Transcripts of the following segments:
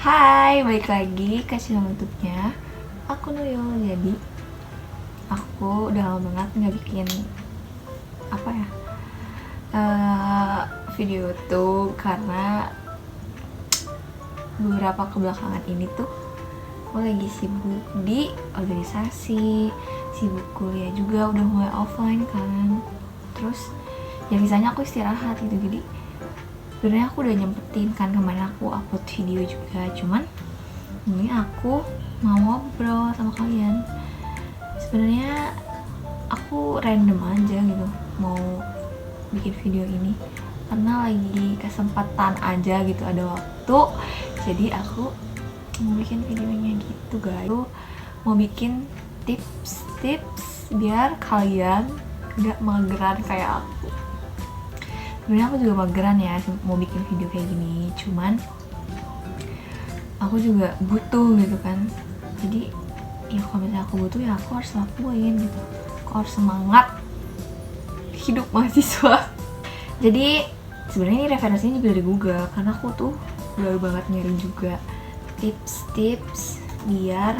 Hai, balik lagi ke channel YouTube-nya aku Nuyul. Jadi aku udah lama banget nggak bikin apa ya eh, video YouTube karena beberapa kebelakangan ini tuh aku lagi sibuk di organisasi, sibuk kuliah juga udah mulai offline kan. Terus ya bisanya aku istirahat gitu. Jadi sebenarnya aku udah nyempetin kan, kemarin aku upload video juga, cuman ini aku mau ngobrol sama kalian. Sebenarnya aku random aja gitu mau bikin video ini karena lagi kesempatan aja gitu, ada waktu, jadi aku mau bikin videonya gitu guys. Aku mau bikin tips-tips biar kalian gak mageran kayak aku. Sebenarnya aku juga mageran ya mau bikin video kayak gini, cuman aku juga butuh gitu kan. Jadi ya kalau misalnya aku butuh ya aku harus lakuin gitu, aku harus semangat hidup mahasiswa. Jadi sebenarnya ini referensinya juga dari Google karena aku tuh baru banget nyari juga tips-tips biar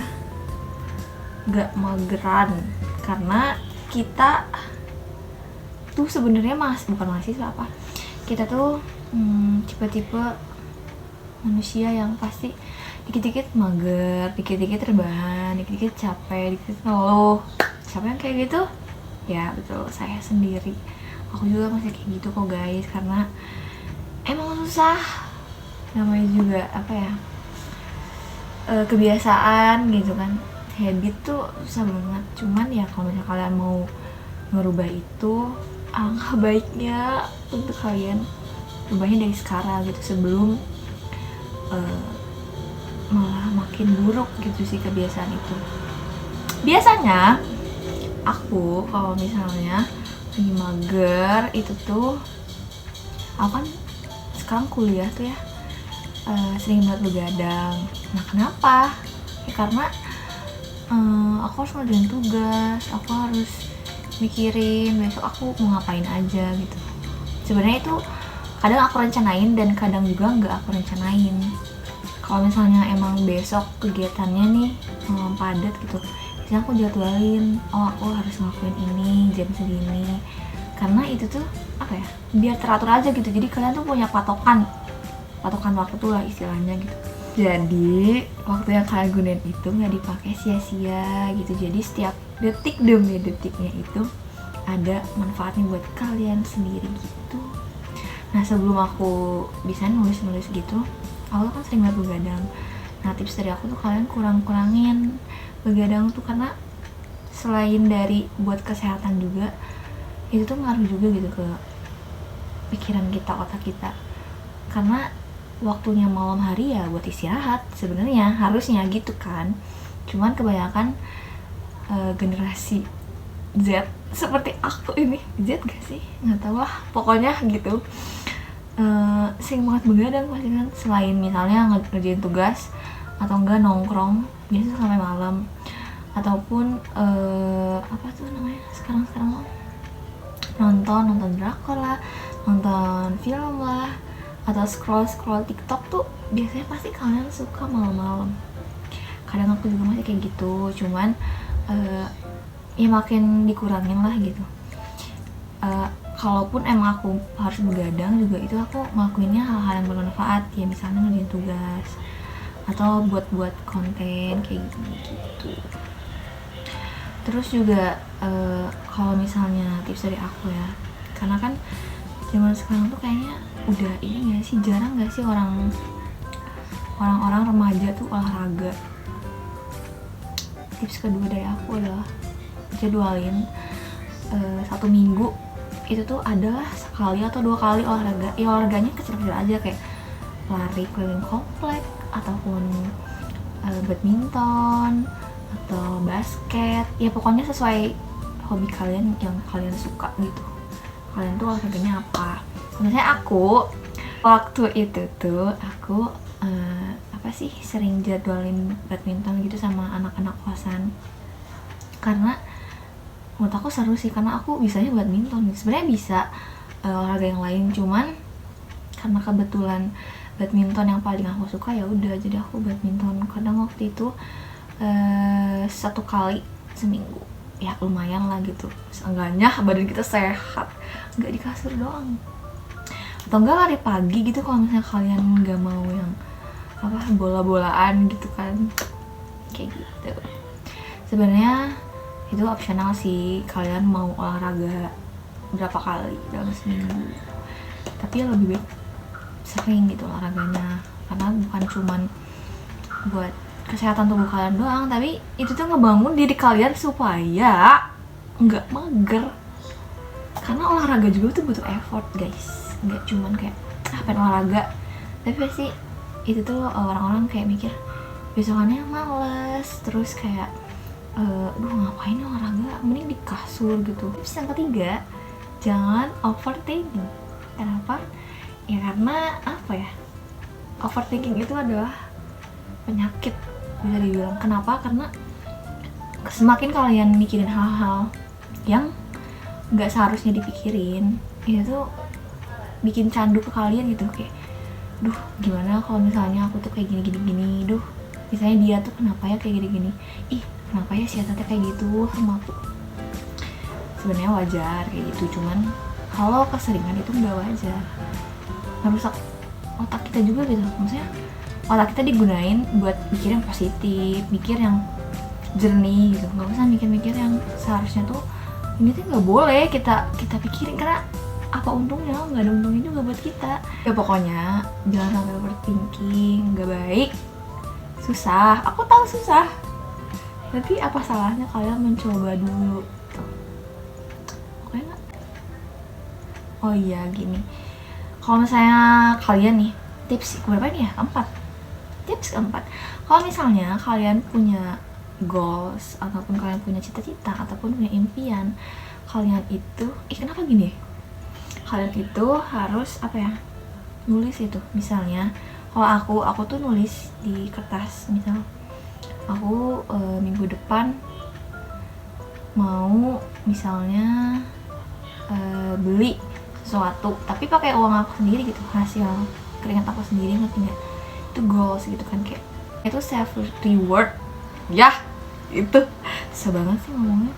gak mageran, karena kita tuh sebenarnya bukan mahasiswa apa, kita tuh tipe-tipe manusia yang pasti dikit-dikit mager, dikit-dikit rebahan, dikit-dikit capek, dikit-dikit ngeluh. Siapa yang kayak gitu? Ya betul, saya sendiri. Aku juga masih kayak gitu kok guys, karena emang susah. Namanya juga apa ya, kebiasaan gitu kan, habit tuh susah banget. Cuman ya kalau misalnya kalian mau ngerubah itu, alangkah baiknya untuk kalian rubahnya dari sekarang gitu, sebelum malah makin buruk gitu sih kebiasaan itu. Biasanya aku kalau misalnya lagi mager itu tuh, aku kan sekarang kuliah tuh ya, sering banget begadang. Nah kenapa? Ya karena aku harus ngerjain tugas, aku harus mikirin besok aku mau ngapain aja gitu. Sebenarnya itu kadang aku rencanain dan kadang juga nggak aku rencanain. Kalau misalnya emang besok kegiatannya nih padat gitu, biasanya aku jadwalin, oh aku harus ngelakuin ini jam segini, karena itu tuh apa ya, biar teratur aja gitu. Jadi kalian tuh punya patokan waktu lah istilahnya gitu. Jadi waktu yang kalian gunain itu nggak dipakai sia-sia gitu. Jadi setiap detik demi detiknya itu ada manfaatnya buat kalian sendiri gitu. Nah sebelum aku bisa nulis gitu, aku kan sering banget begadang. Nah tips dari aku tuh kalian kurangin begadang tuh, karena selain dari buat kesehatan juga, itu tuh ngaruh juga gitu ke pikiran kita, otak kita. Karena waktunya malam hari ya buat istirahat sebenarnya, harusnya gitu kan. Cuman kebanyakan generasi Z seperti aku ini, Z gak sih? Nggak tahu lah, pokoknya gitu. Sering banget begadang pasti kan, selain misalnya ngerjain tugas atau enggak nongkrong biasa sampai malam, ataupun apa tuh namanya sekarang nonton drakor lah, nonton film lah, atau scroll TikTok tuh biasanya pasti kalian suka malam-malam. Kadang aku juga masih kayak gitu, cuman ya makin dikurangin lah gitu. Kalaupun emang aku harus begadang juga, itu aku ngelakuinnya hal-hal yang bermanfaat, ya misalnya ngerjain tugas atau buat konten kayak gitu. Terus juga kalau misalnya tips dari aku ya, karena kan zaman sekarang tuh kayaknya udah ini nggak sih, jarang nggak sih orang-orang remaja tuh olahraga. Tips kedua dari aku adalah jadwalin 1 minggu itu tuh adalah sekali atau 2 kali olahraga. Ya olahraganya kecil-kecil aja, kayak lari keliling komplek, ataupun badminton atau basket. Ya pokoknya sesuai hobi kalian yang kalian suka gitu. Kalian tuh olahraganya apa? Misalnya aku waktu itu tuh aku apa sih, sering jadwalin badminton gitu sama anak-anak kosan, karena menurut aku seru sih, karena aku bisanya badminton. Sebenarnya bisa olahraga yang lain, cuman karena kebetulan badminton yang paling aku suka, ya udah jadi aku badminton. Kadang waktu itu 1 kali seminggu, ya lumayan lah gitu, seenggaknya badan kita sehat, nggak di kasur doang. Atau enggak lari pagi gitu kalau misalnya kalian nggak mau yang bola-bolaan gitu kan, kayak gitu. Sebenarnya itu opsional sih, kalian mau olahraga berapa kali dalam seminggu, tapi lebih baik sering gitu olahraganya, karena bukan cuman buat kesehatan tubuh kalian doang, tapi itu tuh ngebangun diri kalian supaya nggak mager. Karena olahraga juga tuh butuh effort guys, nggak cuman kayak pengen olahraga, tapi pasti itu tuh orang-orang kayak mikir besokannya males, terus kayak ngapain olahraga, mending di kasur gitu. Terus yang ketiga, jangan overthinking. Kenapa? Ya karena overthinking itu adalah penyakit, bisa dibilang. Kenapa? Karena semakin kalian mikirin hal-hal yang nggak seharusnya dipikirin, itu tuh bikin candu ke kalian gitu, kayak gimana kalau misalnya aku tuh kayak gini, misalnya dia tuh kenapa ya kayak gini, kenapa ya si Tante kayak gitu sama aku. Sebenarnya wajar kayak gitu, cuman kalau keseringan itu nggak wajar, merusak otak kita juga gitu. Maksudnya otak kita digunain buat mikir yang positif, mikir yang jernih gitu, nggak usah mikir-mikir yang seharusnya tuh ini tuh nggak boleh kita pikirin, karena apa untungnya, nggak ada untungnya juga buat kita. Ya pokoknya jangan sampai overthinking, nggak baik, susah, aku tahu susah, tapi apa salahnya kalian mencoba dulu tuh. Oke nggak? Oh iya gini, kalau misalnya kalian nih, tips berapa nih ya? Tips keempat, kalau misalnya kalian punya goals ataupun kalian punya cita-cita ataupun punya impian, kalian itu kenapa gini? Kalian itu harus nulis itu. Misalnya kalau aku tuh nulis di kertas, misal aku minggu depan mau misalnya beli sesuatu, tapi pakai uang aku sendiri gitu, hasil keringat aku sendiri, ngerti nggak? Itu goals gitu kan, kayak itu self reward ya, itu susah banget sih ngomongnya.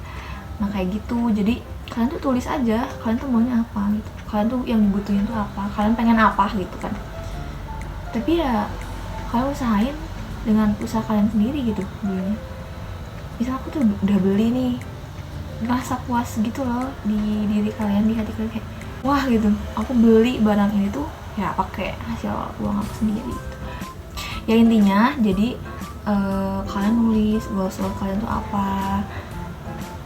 Nah kayak gitu, jadi kalian tuh tulis aja kalian tuh maunya apa gitu, kalian tuh yang dibutuhin tuh apa, kalian pengen apa gitu kan. Tapi ya kalian usahain dengan usaha kalian sendiri gitu belinya. Misal aku tuh udah beli nih, rasa puas gitu loh di diri kalian, di hati kalian, kayak wah gitu, aku beli barang ini tuh ya pakai hasil uang aku sendiri gitu. Ya intinya jadi kalian nulis goals kalian tuh apa,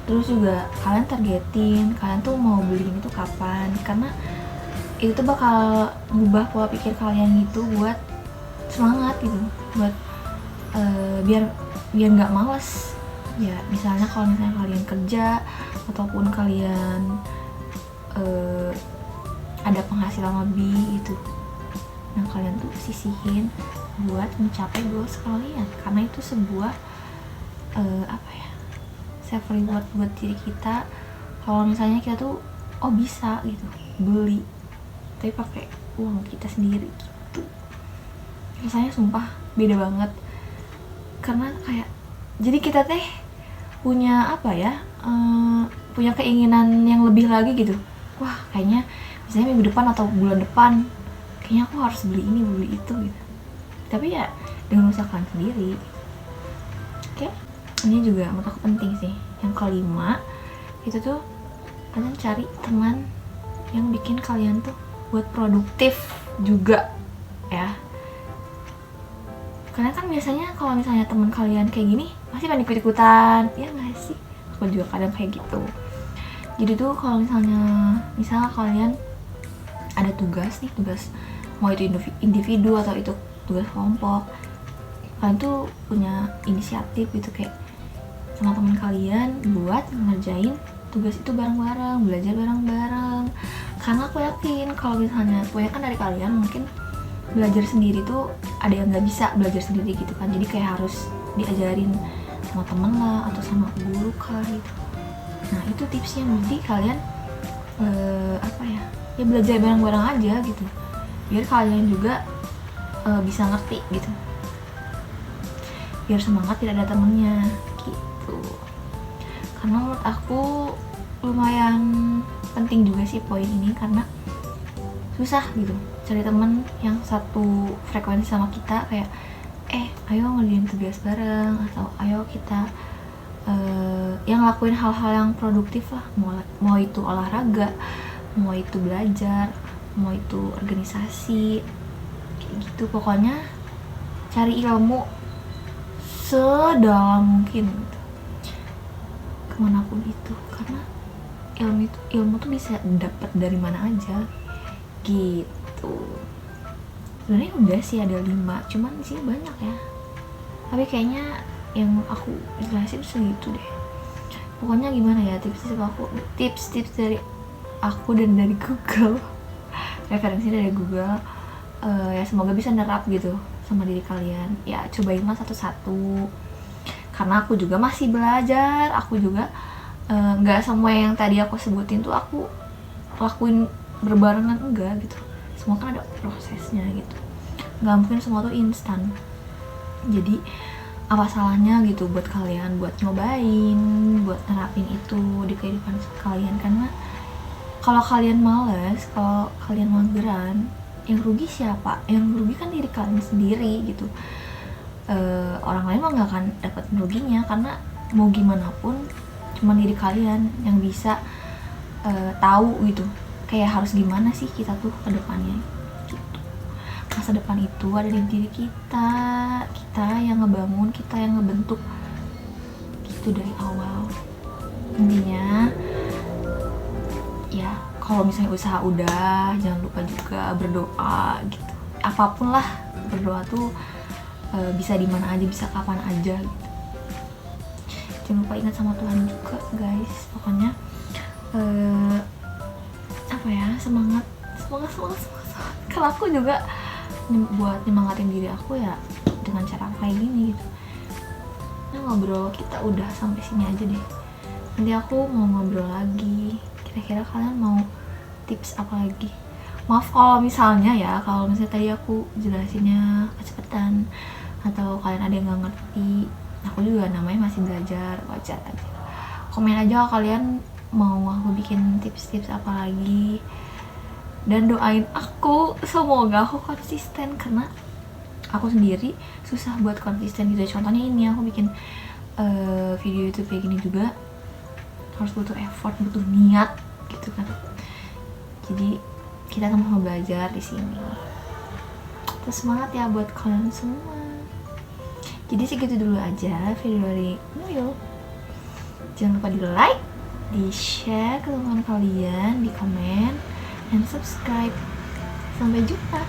terus juga kalian targetin kalian tuh mau beli ini tuh kapan, karena itu tuh bakal ngubah pola pikir kalian gitu, buat semangat gitu, buat biar nggak malas. Ya misalnya kalau misalnya kalian kerja ataupun kalian ada penghasilan lebih gitu, nah kalian tuh sisihin buat mencapai goals kalian, karena itu sebuah self reward buat diri kita. Kalau misalnya kita tuh bisa gitu beli tapi pakai uang kita sendiri gitu, rasanya sumpah beda banget. Karena kayak jadi kita teh punya punya keinginan yang lebih lagi gitu. Wah kayaknya misalnya minggu depan atau bulan depan kayaknya aku harus beli ini beli itu gitu, tapi ya dengan usahakan sendiri. Oke, ini juga menurut aku penting sih. Yang kelima itu tuh kalian cari teman yang bikin kalian tuh buat produktif juga ya. Kalian kan biasanya kalau misalnya teman kalian kayak gini pasti pada ikut-ikutan, ya nggak sih? Aku juga kadang kayak gitu. Jadi tuh kalau misal kalian ada tugas mau itu individu atau itu tugas kelompok, kalian tuh punya inisiatif gitu, kayak sama teman kalian buat ngerjain tugas itu bareng-bareng, belajar bareng-bareng. Karena aku yakin kalau misalnya kebanyakan dari kalian mungkin belajar sendiri tuh ada yang nggak bisa belajar sendiri gitu kan, jadi kayak harus diajarin sama temen lah atau sama guru kah gitu. Nah itu tipsnya, jadi kalian ya belajar bareng-bareng aja gitu, biar kalian juga bisa ngerti gitu, biar semangat tidak ada temennya gitu. Karena menurut aku lumayan penting juga sih poin ini, karena susah gitu cari temen yang satu frekuensi sama kita, kayak ayo ngerjain tugas bareng, atau ayo kita yang lakuin hal-hal yang produktif lah, mau itu olahraga, mau itu belajar, mau itu organisasi, kayak gitu. Pokoknya cari ilmu sedalam mungkin gitu, kemanapun itu, karena ilmu tuh bisa dapat dari mana aja gitu. Sebenarnya udah sih ada 5, cuman sih banyak ya, tapi kayaknya yang aku jelasin segitu deh. Pokoknya gimana ya, tips-tips dari aku dan dari Google, referensi dari Google, ya semoga bisa nerap gitu sama diri kalian. Ya cobainlah satu-satu, karena aku juga masih belajar. Aku juga nggak semua yang tadi aku sebutin tuh aku lakuin berbarengan, enggak gitu. Semua kan ada prosesnya gitu, nggak mungkin semua tuh instan. Jadi apa salahnya gitu buat kalian buat nyobain, buat nerapin itu di kehidupan kalian. Karena kalau kalian males, kalau kalian mageran, yang rugi siapa? Yang rugi kan diri kalian sendiri gitu. Orang lain mah nggak akan dapat ruginya, karena mau gimana pun cuma diri kalian yang bisa tahu gitu, kayak harus gimana sih kita tuh ke depannya gitu. Masa depan itu ada di diri kita yang ngebangun, kita yang ngebentuk gitu dari awal. Intinya ya kalau misalnya usaha udah, jangan lupa juga berdoa gitu. Apapun lah, berdoa tuh bisa di mana aja, bisa kapan aja gitu. Jangan lupa ingat sama Tuhan juga guys. Pokoknya semangat. Kalau aku juga buat nyemangatin diri aku ya dengan cara kayak gini gitu. Nah, ngobrol kita udah sampai sini aja deh. Nanti aku mau ngobrol lagi. Kira-kira kalian mau tips apa lagi? Maaf kalau misalnya tadi aku jelasinnya kecepatan atau kalian ada yang nggak ngerti. Aku juga namanya masih belajar, wajar aja. Komen aja kalian mau aku bikin tips-tips apa lagi. Dan doain aku, semoga aku konsisten, karena aku sendiri susah buat konsisten gitu. Contohnya ini aku bikin video YouTube kayak gini juga harus butuh effort, butuh niat gitu kan. Jadi kita sama-sama belajar di sini. Terus semangat ya buat kalian semua. Jadi segitu dulu aja video dari Nuyul. Jangan lupa di like, di share ke teman kalian, di komen, dan subscribe. Sampai jumpa.